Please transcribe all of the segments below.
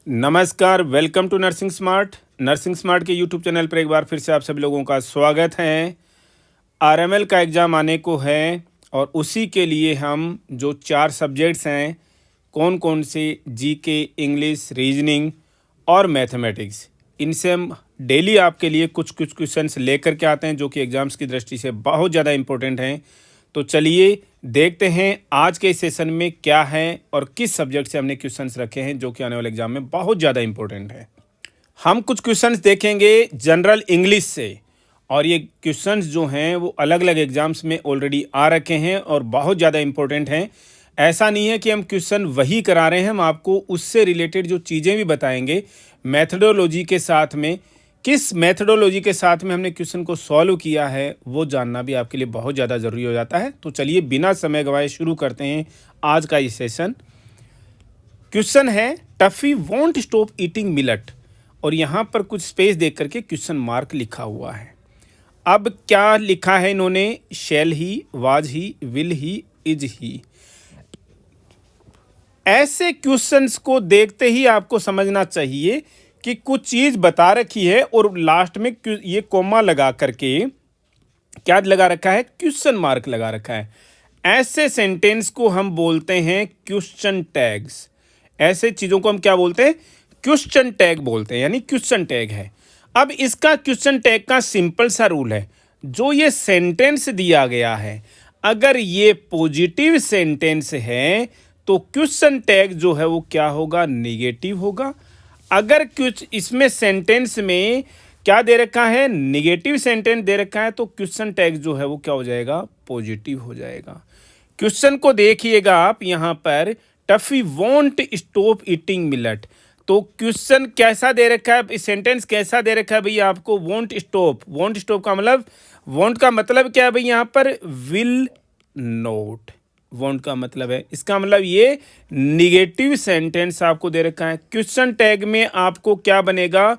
नमस्कार, welcome to nursing smart. Nursing smart के YouTube channel पर एक बार फिर से आप सभी लोगों का स्वागत है। आरएमएल का एग्ज़ाम आने को है और उसी के लिए हम जो 4 सब्जेक्ट्स हैं, कौन कौन से, जीके, इंग्लिश, रीजनिंग और मैथमेटिक्स, इनसे हम डेली आपके लिए कुछ कुछ क्वेश्चंस लेकर के आते हैं जो कि एग्ज़ाम्स की दृष्टि से बहुत ज़्यादा इम्पोर्टेंट हैं। तो चलिए देखते हैं आज के सेशन में क्या है और किस सब्जेक्ट से हमने क्वेश्चंस रखे हैं जो कि आने वाले एग्जाम में बहुत ज़्यादा इंपॉर्टेंट है। हम कुछ क्वेश्चंस देखेंगे जनरल इंग्लिश से और ये क्वेश्चंस जो हैं वो अलग अलग एग्जाम्स में ऑलरेडी आ रखे हैं और बहुत ज़्यादा इंपॉर्टेंट हैं। ऐसा नहीं है कि हम क्वेश्चन वही करा रहे हैं, हम आपको उससे रिलेटेड जो चीज़ें भी बताएंगे मैथडोलॉजी के साथ में, किस मेथडोलॉजी के साथ में हमने क्वेश्चन को सॉल्व किया है वो जानना भी आपके लिए बहुत ज़्यादा ज़रूरी हो जाता है। तो चलिए बिना समय गवाए शुरू करते हैं आज का ये सेशन। क्वेश्चन है Tuffy won't stop eating millet और यहाँ पर कुछ स्पेस देख करके क्वेश्चन मार्क लिखा हुआ है। अब क्या लिखा है इन्होंने, shall he, was he, will he, is he. ऐसे क्वेश्चंस को देखते ही आपको समझना चाहिए कि कुछ चीज़ बता रखी है और लास्ट में ये कोमा लगा करके क्या लगा रखा है, क्वेश्चन मार्क लगा रखा है। ऐसे सेंटेंस को हम बोलते हैं क्वेश्चन टैग्स। ऐसे चीज़ों को हम क्या बोलते हैं, क्वेश्चन टैग बोलते हैं, यानी क्वेश्चन टैग है। अब इसका क्वेश्चन टैग का सिंपल सा रूल है, जो ये सेंटेंस दिया गया है अगर ये पॉजिटिव सेंटेंस है तो क्वेश्चन टैग जो है वो क्या होगा, नेगेटिव होगा। अगर कुछ इसमें सेंटेंस में क्या दे रखा है, नेगेटिव सेंटेंस दे रखा है, तो क्वेश्चन टैग जो है वो क्या हो जाएगा, पॉजिटिव हो जाएगा। क्वेश्चन को देखिएगा आप यहाँ पर, Tuffy won't stop eating millet. तो क्वेश्चन कैसा दे रखा है, सेंटेंस कैसा दे रखा है भैया आपको, वॉन्ट स्टॉप। वॉन्ट स्टॉप का मतलब, वॉन्ट का मतलब क्या है भाई यहाँ पर, विल नॉट। वॉन्ट का मतलब है, इसका मतलब ये निगेटिव सेंटेंस आपको दे रखा है। क्वेश्चन टैग में आपको क्या बनेगा,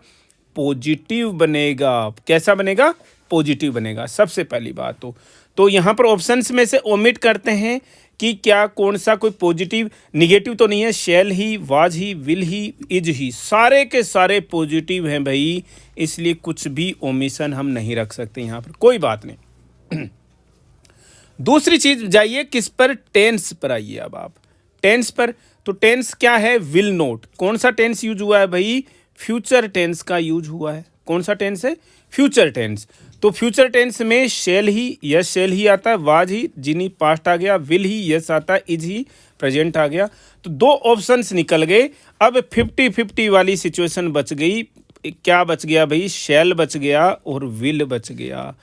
पॉजिटिव बनेगा। कैसा बनेगा, पॉजिटिव बनेगा। सबसे पहली बात तो यहाँ पर ऑप्शंस में से ओमिट करते हैं कि क्या कौन सा कोई पॉजिटिव, निगेटिव तो नहीं है। Shall he, was he, will he, is he, सारे के सारे पॉजिटिव हैं भाई, इसलिए कुछ भी ओमिशन हम नहीं रख सकते यहाँ पर, कोई बात नहीं। दूसरी चीज जाइए किस पर, टेंस पर आइए। अब आप टेंस पर, तो टेंस क्या है, विल नॉट। कौन सा टेंस यूज हुआ है भाई, फ्यूचर टेंस का यूज हुआ है। कौन सा टेंस है, फ्यूचर टेंस। तो फ्यूचर टेंस में शैल ही, यस शैल ही आता है, वाज ही, जिनी पास्ट आ गया, विल ही, यस आता है, इज ही प्रेजेंट आ गया। तो 2 ऑप्शंस निकल गए। अब 50-50 वाली सिचुएशन बच गई। क्या बच गया भाई, शैल बच गया और विल बच गया।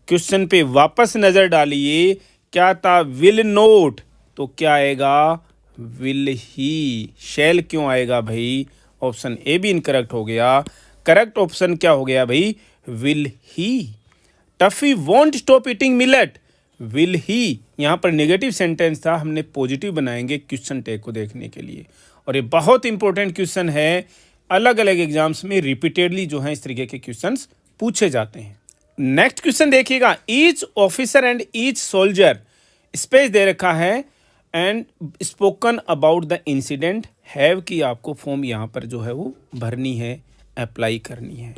क्वेश्चन पे वापस नजर डालिए, क्या था, विल नोट, तो क्या आएगा, विल ही। शैल क्यों आएगा भाई, ऑप्शन ए भी इनकरेक्ट हो गया। करेक्ट ऑप्शन क्या हो गया भाई, will he. Tuffy won't stop eating millet, will he. यहाँ पर नेगेटिव सेंटेंस था, हमने पॉजिटिव बनाएंगे क्वेश्चन टैग को देखने के लिए। और ये बहुत इंपॉर्टेंट क्वेश्चन है, अलग अलग एग्जाम्स में रिपीटेडली जो है इस तरीके के क्वेश्चंस पूछे जाते हैं। नेक्स्ट क्वेश्चन देखिएगा, each officer and each soldier, space दे रखा है, and spoken about the incident have की आपको फॉर्म यहाँ पर जो है वो भरनी है, अप्लाई करनी है।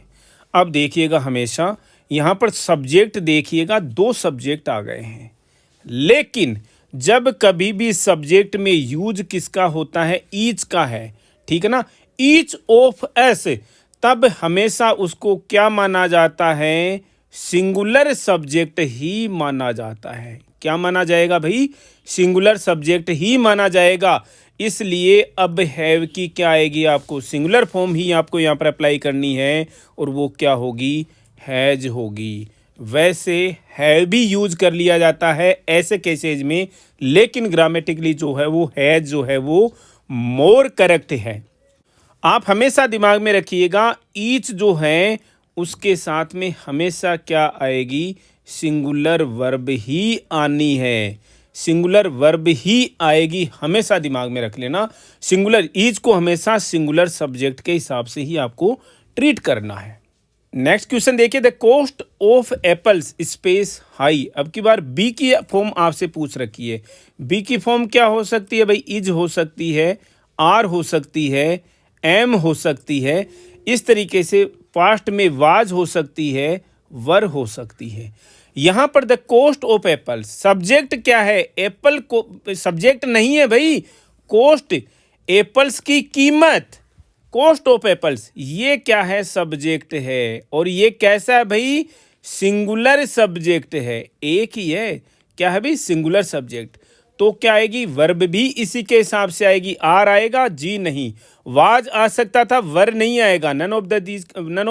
अब देखिएगा हमेशा यहाँ पर सब्जेक्ट देखिएगा, 2 सब्जेक्ट आ गए हैं, लेकिन जब कभी भी सब्जेक्ट में यूज किसका होता है, ईच का है, ठीक है ना, ईच ऑफ एस, तब हमेशा उसको क्या माना जाता है, सिंगुलर सब्जेक्ट ही माना जाता है। क्या माना जाएगा भाई, सिंगुलर सब्जेक्ट ही माना जाएगा। इसलिए अब हैव की क्या आएगी, आपको सिंगुलर फॉर्म ही आपको यहाँ पर अप्लाई करनी है और वो क्या होगी, हैज होगी। वैसे हैव भी यूज कर लिया जाता है ऐसे केसेज में, लेकिन ग्रामेटिकली जो है वो हैज जो है वो मोर करेक्ट है। आप हमेशा दिमाग में रखिएगा, ईच जो है उसके साथ में हमेशा क्या आएगी, सिंगुलर वर्ब ही आनी है। सिंगुलर वर्ब ही आएगी, हमेशा दिमाग में रख लेना। सिंगुलर, ईच को हमेशा सिंगुलर सब्जेक्ट के हिसाब से ही आपको ट्रीट करना है। नेक्स्ट क्वेश्चन देखिए, the cost of apples space high. अब की बार बी की फॉर्म आपसे पूछ रखी है। बी की फॉर्म क्या हो सकती है भाई, इज हो सकती है, आर हो सकती है, एम हो सकती है, इस तरीके से पास्ट में वाज हो सकती है, वर हो सकती है। यहां पर the cost of Apple, subject क्या है? एप्पल को सब्जेक्ट नहीं है भाई, कॉस्ट, एप्पल्स की कीमत, कॉस्ट ऑफ एप्पल्स, ये क्या है? सब्जेक्ट है। और ये कैसा है भाई? सिंगुलर सब्जेक्ट है, एक ही है। क्या है भाई? Singular subject. तो क्या आएगी? वर्ब भी इसी के हिसाब से आएगी। आर आएगा, जी नहीं। वाज आ सकता था, वर नहीं आएगा। नन ऑफ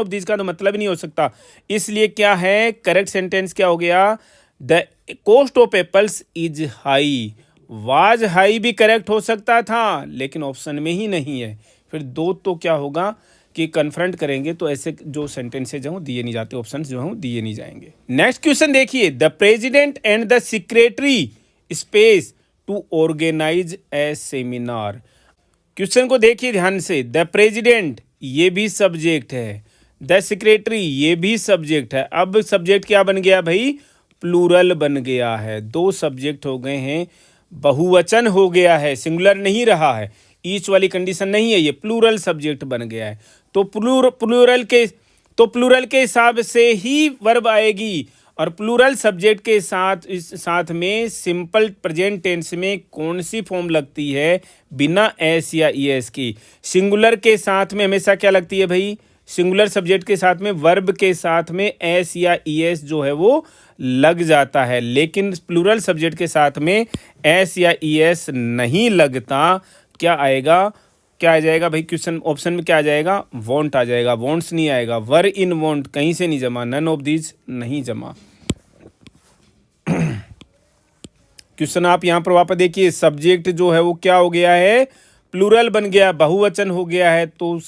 दिस का तो मतलब ही नहीं हो सकता। इसलिए क्या है? करेक्ट सेंटेंस क्या हो गया? The cost of apples is high. Was high भी करेक्ट हो सकता था, लेकिन ऑप्शन में ही नहीं है। फिर दो तो क्या होगा कि कन्फ्रंट करेंगे तो ऐसे जो सेंटेंसेज हैं वो दिए नहीं जाते, ऑप्शन जो हैं वो दिए नहीं जाएंगे। नेक्स्ट क्वेश्चन देखिए, the president and the secretary space to organise a seminar. Question को देखिए ध्यान से। द प्रेसिडेंट ये भी सब्जेक्ट है, द सेक्रेटरी ये भी सब्जेक्ट है। अब सब्जेक्ट क्या बन गया भाई? प्लूरल बन गया है। दो सब्जेक्ट हो गए हैं, बहुवचन हो गया है, सिंगुलर नहीं रहा है। ईच वाली कंडीशन नहीं है, ये प्लूरल सब्जेक्ट बन गया है। तो प्लूरल के हिसाब से ही वर्ब आएगी। और प्लूरल सब्जेक्ट के साथ में सिंपल प्रेजेंट टेंस में कौन सी फॉर्म लगती है बिना एस या ईएस की? सिंगुलर के साथ में हमेशा क्या लगती है भाई? सिंगुलर सब्जेक्ट के साथ में वर्ब के साथ में एस या ईएस जो है वो लग जाता है, लेकिन प्लूरल सब्जेक्ट के साथ में एस या ईएस नहीं लगता। क्या आएगा? क्या आ जाएगा भाई? क्वेश्चन ऑप्शन में क्या आ जाएगा? वॉन्ट आ जाएगा, वॉन्ट्स नहीं आएगा। वर इन वॉन्ट कहीं से नहीं जमा, नन ऑफ दीज नहीं जमा। क्वेश्चन आप यहां पर वापस देखिए, सब्जेक्ट जो है वो क्या हो गया है? प्लूरल बन गया, बहुवचन हो गया है। तो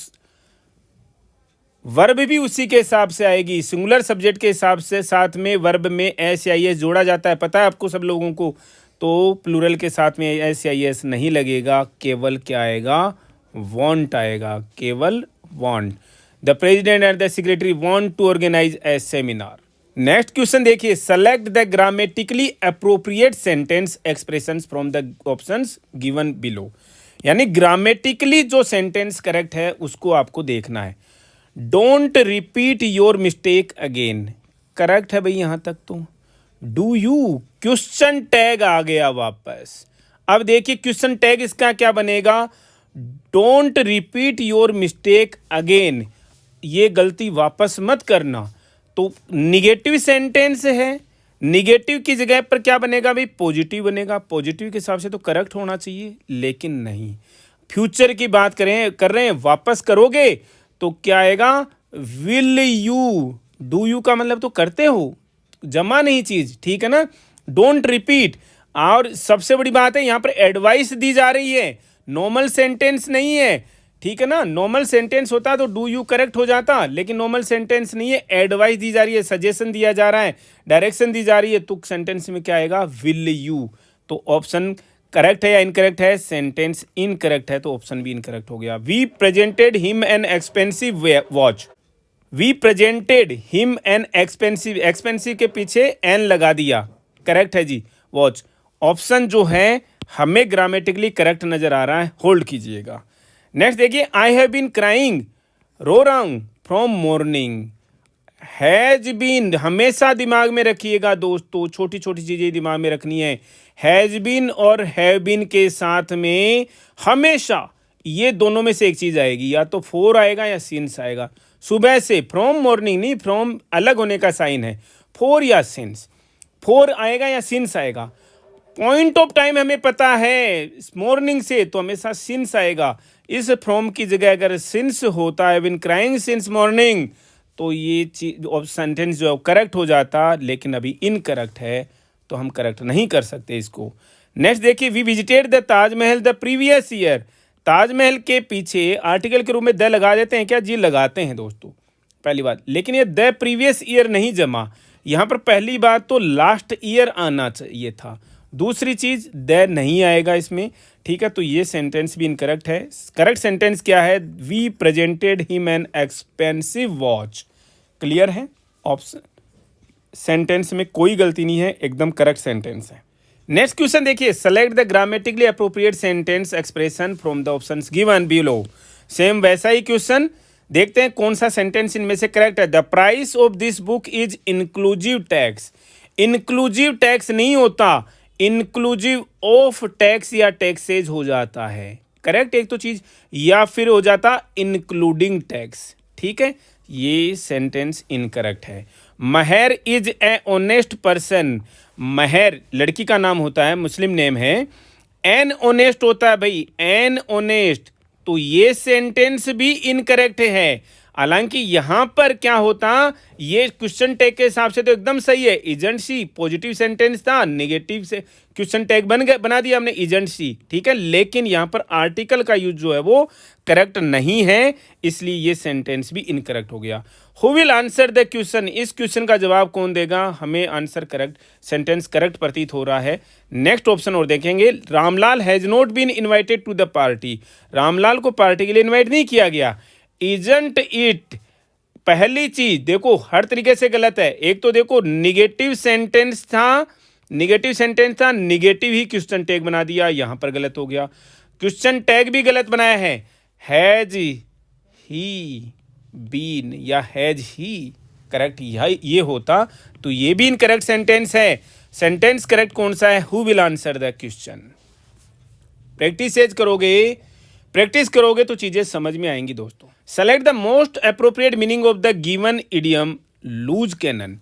वर्ब भी उसी के हिसाब से आएगी, सिंगुलर सब्जेक्ट के हिसाब से। साथ में वर्ब में एस या एस जोड़ा जाता है, पता है आपको सब लोगों को। तो प्लूरल के साथ में एस या एस नहीं लगेगा, केवल क्या आएगा? वांट आएगा, केवल want. The president and the secretary want to organise a seminar. Next question देखिए, select the grammatically appropriate sentence expressions from the options given below. यानी ग्रामेटिकली जो सेंटेंस करेक्ट है उसको आपको देखना है। Don't repeat your mistake again, correct है भाई यहां तक तो। डू यू, क्वेश्चन टैग आ गया वापस। अब देखिए क्वेश्चन टैग इसका क्या बनेगा? Don't repeat your mistake again, ये गलती वापस मत करना। तो निगेटिव सेंटेंस है, निगेटिव की जगह पर क्या बनेगा भाई? पॉजिटिव बनेगा। पॉजिटिव के हिसाब से तो करेक्ट होना चाहिए, लेकिन नहीं। फ्यूचर की बात कर रहे हैं, वापस करोगे तो क्या आएगा? Will you. डू यू का मतलब तो करते हो, जमा नहीं चीज, ठीक है ना। Don't repeat. और सबसे बड़ी बात है यहां पर एडवाइस दी जा रही है, नॉर्मल सेंटेंस नहीं है, ठीक है ना। नॉर्मल सेंटेंस होता तो डू यू करेक्ट हो जाता, लेकिन नॉर्मल सेंटेंस नहीं है, एडवाइस दी जा रही है, सजेशन दिया जा रहा है, डायरेक्शन दी जा रही है। तो सेंटेंस में क्या आएगा? Will you. तो ऑप्शन करेक्ट है या इनकरेक्ट है? सेंटेंस इनकरेक्ट है, तो ऑप्शन भी इनकरेक्ट हो गया। We presented him an expensive watch. We presented him an expensive, expensive के पीछे एन लगा दिया, करेक्ट है जी, वॉच। ऑप्शन जो है हमें ग्रामेटिकली करेक्ट नजर आ रहा है, होल्ड कीजिएगा। नेक्स्ट देखिए, आई हैव बीन क्राइंग, रो रहा हूं फ्रॉम मॉर्निंग। हैज बीन हमेशा दिमाग में रखिएगा दोस्तों, छोटी छोटी चीजें दिमाग में रखनी है। हैज बीन और हैव बीन के साथ में हमेशा ये दोनों में से एक चीज आएगी, या तो फोर आएगा या सिंस आएगा। सुबह से, फ्रॉम मॉर्निंग नहीं, फ्रॉम अलग होने का साइन है, फोर या सिंस, फोर आएगा या सिंस आएगा। पॉइंट ऑफ टाइम हमें पता है मॉर्निंग से, तो हमेशा सिंस आएगा। इस फ्रॉम की जगह अगर सिंस होता है, बिन क्राइंग सिंस मॉर्निंग, तो ये चीज सेंटेंस जो करेक्ट हो जाता, लेकिन अभी इनकरेक्ट है, तो हम करेक्ट नहीं कर सकते इसको। नेक्स्ट देखिए, we visited the Taj Mahal the previous year. Taj Mahal के पीछे आर्टिकल के रूप में द लगा देते हैं क्या? जी लगाते हैं दोस्तों, पहली बात। लेकिन ये द प्रीवियस ईयर नहीं जमा, यहाँ पर पहली बात तो लास्ट ईयर आना चाहिए था, दूसरी चीज द नहीं आएगा इसमें, ठीक है। तो ये सेंटेंस भी इनकरेक्ट है। करेक्ट सेंटेंस क्या है? We presented him an expensive watch. Clear है? ऑप्शन सेंटेंस में कोई गलती नहीं है, एकदम करेक्ट सेंटेंस है। नेक्स्ट क्वेश्चन देखिए, select the grammatically appropriate sentence expression from the options given below. Same वैसा ही क्वेश्चन, देखते हैं कौन सा सेंटेंस इनमें से करेक्ट है। The price of this book is inclusive tax. Inclusive tax नहीं होता, इंक्लूसिव ऑफ टैक्स या टैक्सेज हो जाता है। करेक्ट एक तो चीज, या फिर हो जाता इंक्लूडिंग टैक्स। ठीक है, ये सेंटेंस इनकरेक्ट है। महर इज ए ऑनेस्ट पर्सन। महर लड़की का नाम होता है, मुस्लिम नेम है। एन ऑनेस्ट होता है भाई, एन ऑनेस्ट, तो ये सेंटेंस भी इनकरेक्ट है। हालांकि यहां पर क्या होता, ये क्वेश्चन टैग के हिसाब से तो एकदम सही है, इजंट सी पॉजिटिव सेंटेंस था, नेगेटिव से क्वेश्चन टैग बना दिया हमने इजंट सी। ठीक है, लेकिन यहां पर आर्टिकल का यूज जो है वो करेक्ट नहीं है, इसलिए ये सेंटेंस भी इनकरेक्ट हो गया। Who will answer the question, इस क्वेश्चन का जवाब कौन देगा, हमें आंसर करेक्ट, सेंटेंस करेक्ट प्रतीत हो रहा है। नेक्स्ट ऑप्शन और देखेंगे, Ramlal has not been invited to the party. Ramlal को पार्टी के लिए इन्वाइट नहीं किया गया। इजंट इट, पहली चीज देखो हर तरीके से गलत है। एक तो देखो निगेटिव सेंटेंस था, निगेटिव ही क्वेश्चन टैग बना दिया, यहां पर गलत हो गया। क्वेश्चन टैग भी गलत बनाया है, हैज ही बीन या हैज ही, करेक्ट ये होता तो ये भी इनकरेक्ट सेंटेंस है। सेंटेंस करेक्ट कौन सा है, who will answer the question. Practice करोगे तो चीजें समझ में आएंगी दोस्तों। Select the most appropriate meaning of the given idiom loose cannon.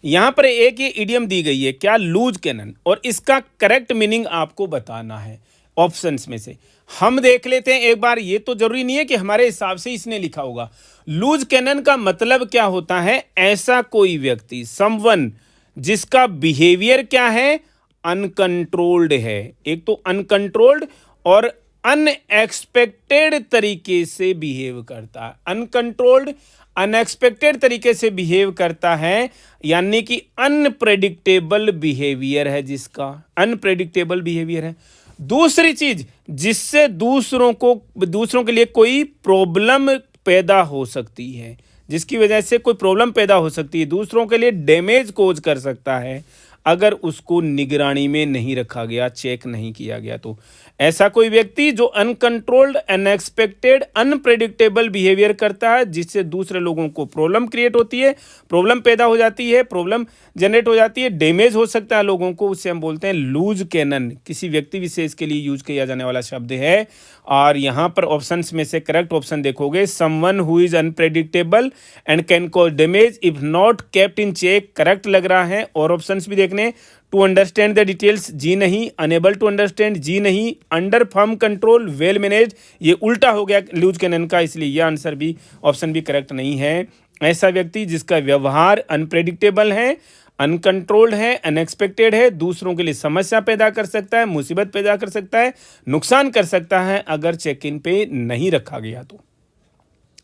यहां पर एक ये इडियम दी गई है, क्या, लूज कैनन, और इसका करेक्ट मीनिंग आपको बताना है ऑप्शंस में से। हम देख लेते हैं एक बार, ये तो जरूरी नहीं है कि हमारे हिसाब से इसने लिखा होगा। लूज कैनन का मतलब क्या होता है, ऐसा कोई व्यक्ति, समवन, जिसका बिहेवियर क्या है, अनकंट्रोल्ड है। एक तो अनकंट्रोल्ड और अनएक्सपेक्टेड तरीके से बिहेव करता है। अनकंट्रोल्ड अनएक्सपेक्टेड तरीके से बिहेव करता है, यानी कि अनप्रेडिक्टेबल बिहेवियर है, जिसका अनप्रेडिक्टेबल बिहेवियर है। दूसरी चीज, जिससे दूसरों के लिए कोई प्रॉब्लम पैदा हो सकती है, जिसकी वजह से कोई प्रॉब्लम पैदा हो सकती है, दूसरों के लिए डैमेज कोज कर सकता है अगर उसको निगरानी में नहीं रखा गया, चेक नहीं किया गया। तो ऐसा कोई व्यक्ति जो अनकंट्रोल्ड, अनएक्सपेक्टेड, अनप्रेडिक्टेबल बिहेवियर करता है, जिससे दूसरे लोगों को प्रॉब्लम क्रिएट होती है, प्रॉब्लम पैदा हो जाती है, प्रॉब्लम जनरेट हो जाती है, डैमेज हो सकता है लोगों को, उससे हम बोलते हैं लूज कैनन। किसी व्यक्ति विशेष के लिए यूज किया जाने वाला शब्द है। और यहाँ पर ऑप्शंस में से करेक्ट ऑप्शन देखोगे, someone who is unpredictable and can cause damage if not kept in check, correct लग रहा है। और ऑप्शंस भी देखने, टू अंडरस्टैंड द डिटेल्स, जी नहीं, अनेबल टू अंडरस्टैंड, जी नहीं, under firm control, well manage, ये उल्टा हो गया लूज कैनन का, इसलिए यह आंसर भी, ऑप्शन भी करेक्ट नहीं है। ऐसा व्यक्ति जिसका व्यवहार अनप्रेडिक्टेबल है, अनकंट्रोल्ड है, अनएक्सपेक्टेड है, दूसरों के लिए समस्या पैदा कर सकता है, मुसीबत पैदा कर सकता है, नुकसान कर सकता है अगर चेक इन पे नहीं रखा गया तो।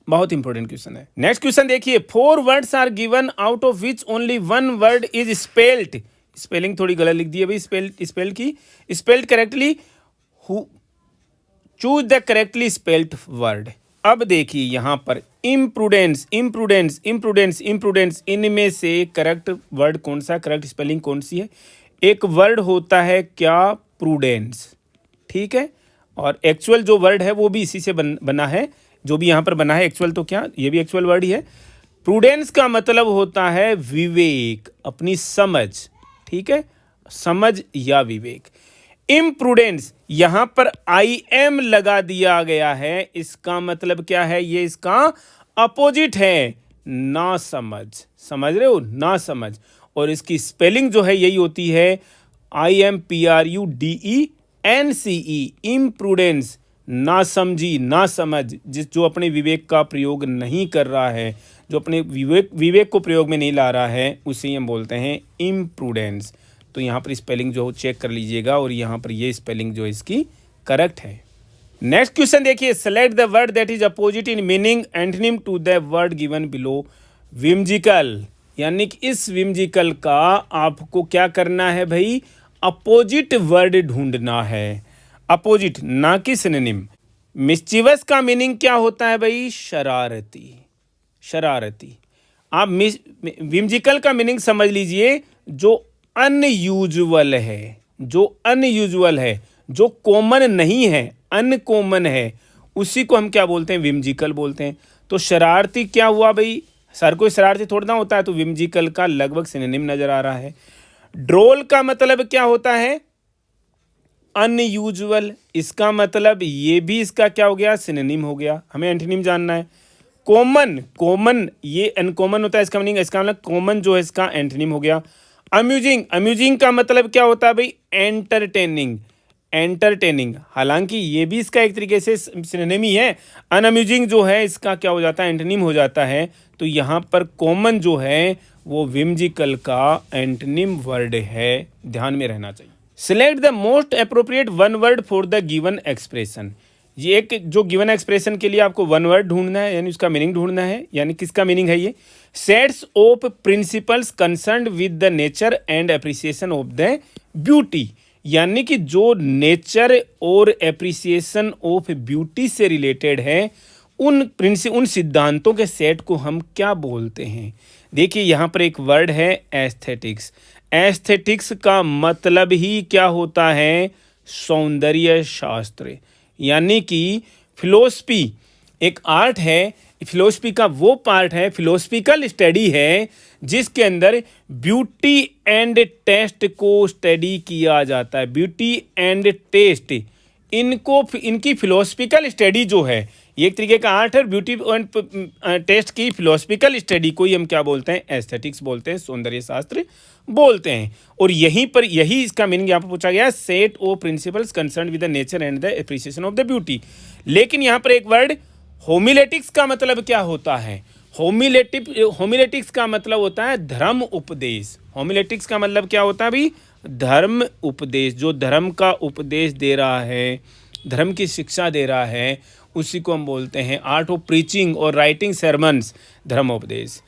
बहुत इंपॉर्टेंट क्वेश्चन है। नेक्स्ट क्वेश्चन देखिए, 4 words are given out of which only 1 word is spelled. Spelling थोड़ी गलत लिख दी है भाई, spelled correctly, choose the correctly spelled word. अब देखिए यहां पर इम्प्रूडेंस, इनमें से करेक्ट वर्ड कौन सा, करेक्ट स्पेलिंग कौन सी है। एक वर्ड होता है क्या, प्रूडेंस, ठीक है, और एक्चुअल जो वर्ड है वो भी इसी से बना है, जो भी यहां पर बना है एक्चुअल, तो क्या ये भी एक्चुअल वर्ड ही है। प्रूडेंस का मतलब होता है विवेक, अपनी समझ, ठीक है, समझ या विवेक। इम्प्रूडेंस, यहां पर आई एम लगा दिया गया है, इसका मतलब क्या है, ये इसका अपोजिट है, ना समझ, समझ रहे हो, ना समझ। और इसकी स्पेलिंग जो है यही होती है IMPRUDENCE, इम्प्रूडेंस, ना समझी, ना समझ, जो अपने विवेक का प्रयोग नहीं कर रहा है, जो अपने विवेक को प्रयोग में नहीं ला रहा है, उसे हम बोलते हैं इम्प्रूडेंस। तो यहाँ पर स्पेलिंग जो चेक कर लीजिएगा, और यहाँ पर ये स्पेलिंग जो इसकी करेक्ट है। नेक्स्ट क्वेश्चन देखिए, select the word that is opposite in meaning antonym to the word given below. Whimsical, यानी कि इस विम्जिकल का आपको क्या करना है भाई, अपोजिट वर्ड ढूंढना है, अपोजिट ना कि सिनोनिम। मिस्चीवस का मीनिंग क्या होता है भाई, शरारती, शरारती। आप विम्जिकल का मीनिंग समझ लीजिए, जो अनयूजुअल है, जो अनयूजुअल है, जो कॉमन नहीं है, अनकॉमन है, उसी को हम क्या बोलते हैं, whimsical बोलते हैं। तो शरारती क्या हुआ भाई, सर कोई शरारती थोड़ा ना होता है, तो whimsical का लगभग सिनोनिम नजर आ रहा है। ड्रोल का मतलब क्या होता है, अनयूजुअल, इसका मतलब ये भी इसका क्या हो गया, सिनोनिम हो गया। हमें एंटोनिम जानना है। कॉमन, कॉमन ये अनकॉमन होता है, इसका मीनिंग, इसका मतलब कॉमन जो है इसका एंटोनिम हो गया। अम्यूजिंग, अम्यूजिंग का मतलब क्या होता है भाई, एंटरटेनिंग, एंटरटेनिंग, हालांकि ये भी इसका एक तरीके से सिनोनिम ही है। अनअम्यूजिंग जो है इसका क्या हो जाता है, एंटोनिम हो जाता है। तो यहाँ पर कॉमन जो है वो whimsical का एंटोनिम वर्ड है, ध्यान में रहना चाहिए। Select the most appropriate one word for the given expression. ये एक जो गिवन एक्सप्रेशन के लिए आपको वन वर्ड ढूंढना है, यानी उसका मीनिंग ढूंढना है। यानी किसका मीनिंग है ये, sets of principles concerned with the nature and appreciation of the beauty. यानी कि जो नेचर और एप्रिसिएशन ऑफ ब्यूटी से रिलेटेड है, उन सिद्धांतों के सेट को हम क्या बोलते हैं। देखिए यहाँ पर एक वर्ड है एस्थेटिक्स। एस्थेटिक्स का मतलब ही क्या होता है, सौंदर्य शास्त्र। यानी कि फिलोसफी एक आर्ट है, फिलोसफी का वो पार्ट है, फिलोसफिकल स्टडी है जिसके अंदर ब्यूटी एंड टेस्ट को स्टडी किया जाता है। ब्यूटी एंड टेस्ट इनकी फिलोसफिकल स्टडी जो है, ये एक तरीके का आर्ट है। ब्यूटी एंड टेस्ट की फिलोसफिकल स्टडी को ही हम क्या बोलते हैं, एस्थेटिक्स बोलते हैं, सौंदर्य शास्त्र बोलते हैं। और यहीं पर यही इसका मीनिंग यहाँ पर पूछा गया, set of principles concern with the nature and the appreciation of the beauty. लेकिन यहाँ पर एक वर्ड होमिलेटिक्स का मतलब क्या होता है, होमिलेटिक्स का मतलब होता है धर्म उपदेश। होमिलेटिक्स का मतलब क्या होता है भाई, धर्म उपदेश। जो धर्म का उपदेश दे रहा है, धर्म की शिक्षा दे रहा है, उसी को हम बोलते हैं आर्ट ऑफ प्रीचिंग और राइटिंग sermons, धर्मोपदेश।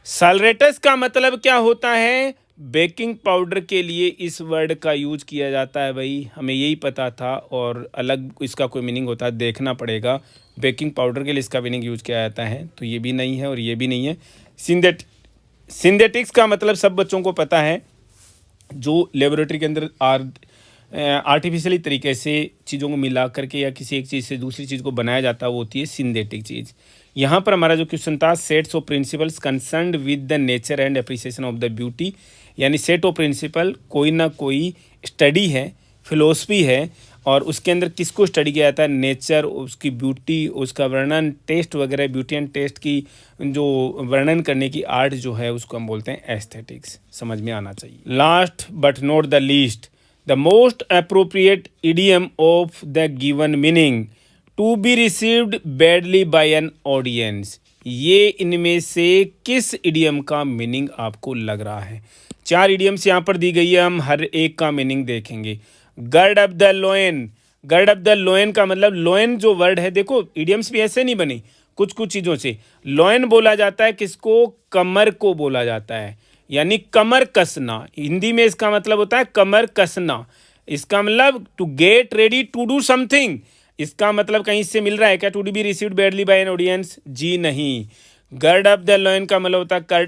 सैलरेटस का मतलब क्या होता है, बेकिंग पाउडर के लिए इस वर्ड का यूज किया जाता है। भाई हमें यही पता था, और अलग इसका कोई मीनिंग होता है, देखना पड़ेगा। बेकिंग पाउडर के लिए इसका मीनिंग यूज किया जाता है, तो ये भी नहीं है और ये भी नहीं है। सिंथेटिक्स का मतलब सब बच्चों को पता है, जो लेबोरेटरी के अंदर आर्टिफिशियली तरीके से चीज़ों को मिला करके या किसी एक चीज़ से दूसरी चीज़ को बनाया जाता है, वो होती है सिंथेटिक चीज़। यहाँ पर हमारा जो क्वेश्चन था, sets of principles concerned with the nature and appreciation of the beauty. यानी सेट ऑफ प्रिंसिपल कोई ना कोई स्टडी है, फिलोसफी है, और उसके अंदर किसको स्टडी किया जाता है, नेचर, उसकी ब्यूटी, उसका वर्णन, टेस्ट वगैरह, ब्यूटी एंड टेस्ट की जो वर्णन करने की आर्ट जो है, उसको हम बोलते हैं एस्थेटिक्स। समझ में आना चाहिए। Last but not the least, the most appropriate idiom of the given meaning to be received badly by an audience. ये इनमें से किस इडियम का मीनिंग आपको लग रहा है। 4 इडियम्स यहाँ पर दी गई है, हम हर एक का मीनिंग देखेंगे। Gird up the loin, gird up the loin का मतलब, लोइन जो वर्ड है, देखो इडियम्स भी ऐसे नहीं बनी, कुछ कुछ चीज़ों से। लोइन बोला जाता है किसको, कमर को बोला जाता है, यानी कमर कसना। हिंदी में इसका मतलब होता है कमर कसना। इसका मतलब to get ready to do something. इसका मतलब कहीं से मिल रहा है क्या, to be received badly by an audience, जी नहीं। गर्ड अप द लोइन का मतलब होता है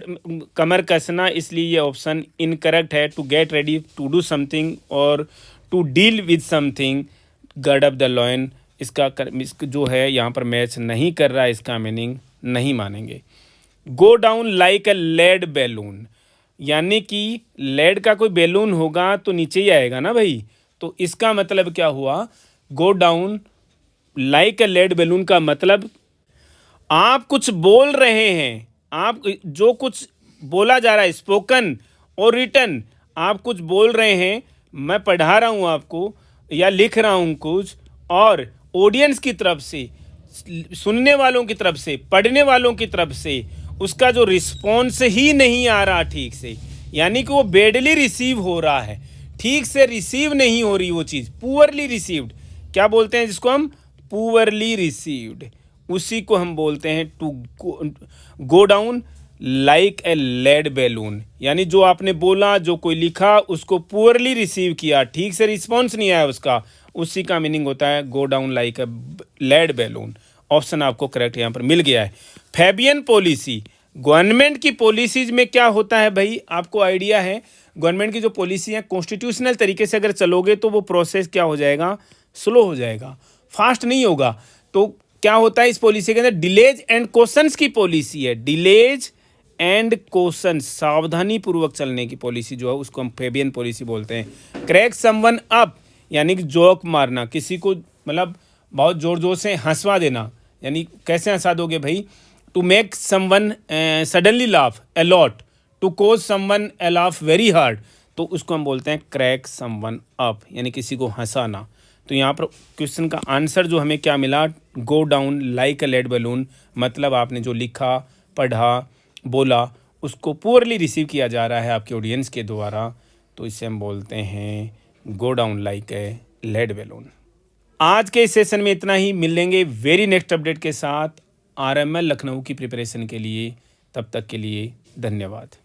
कमर कसना, इसलिए ये ऑप्शन इनकरेक्ट है। To get ready to do something और to deal with something, gird up the loin इसका जो है यहाँ पर मैच नहीं कर रहा है, इसका मीनिंग नहीं मानेंगे। Go down like a lead balloon, यानी कि लेड का कोई बैलून होगा तो नीचे ही आएगा ना भाई, तो इसका मतलब क्या हुआ, go down like a lead balloon का मतलब आप कुछ बोल रहे हैं, आप जो कुछ बोला जा रहा है, स्पोकन और रिटन, आप कुछ बोल रहे हैं, मैं पढ़ा रहा हूँ आपको या लिख रहा हूँ कुछ, और ऑडियंस की तरफ से, सुनने वालों की तरफ से, पढ़ने वालों की तरफ से उसका जो रिस्पॉन्स ही नहीं आ रहा ठीक से, यानी कि वो बैडली रिसीव हो रहा है, ठीक से रिसीव नहीं हो रही वो चीज़, पुअरली रिसीव्ड। क्या बोलते हैं जिसको हम, पुअरली रिसीव्ड, उसी को हम बोलते हैं to go down like a lead balloon. यानी जो आपने बोला, जो कोई लिखा, उसको पुअरली रिसीव किया, ठीक से रिस्पॉन्स नहीं आया उसका, उसी का मीनिंग होता है go down like a lead balloon. Option आपको करेक्ट यहाँ पर मिल गया है। फैबियन पॉलिसी, गवर्नमेंट की पॉलिसीज में क्या होता है भाई, आपको आइडिया है। गवर्नमेंट की जो पॉलिसी है, कॉन्स्टिट्यूशनल तरीके से अगर चलोगे तो वो प्रोसेस क्या हो जाएगा, स्लो हो जाएगा, फास्ट नहीं होगा। तो क्या होता है इस पॉलिसी के अंदर, डिलेज एंड क्वेश्चंस की पॉलिसी है, डिलेज एंड क्वेश्चन, सावधानी पूर्वक चलने की पॉलिसी जो है उसको हम फेबियन पॉलिसी बोलते हैं। क्रैक समवन अप यानी कि जोक मारना, किसी को मतलब बहुत जोर जोर से हंसवा देना, यानी कैसे हंसा दोगे भाई, to make someone suddenly laugh a lot, to cause someone a laugh very hard, तो उसको हम बोलते हैं क्रैक समवन अप, यानी किसी को हंसाना। तो यहाँ पर क्वेश्चन का आंसर जो हमें क्या मिला, go down like a lead balloon, मतलब आपने जो लिखा, पढ़ा, बोला उसको पुअरली रिसीव किया जा रहा है आपके ऑडियंस के द्वारा, तो इसे हम बोलते हैं go down like a lead balloon. आज के इस सेशन में इतना ही, मिलेंगे वेरी नेक्स्ट अपडेट के साथ आरएमएल लखनऊ की प्रिपरेशन के लिए। तब तक के लिए धन्यवाद।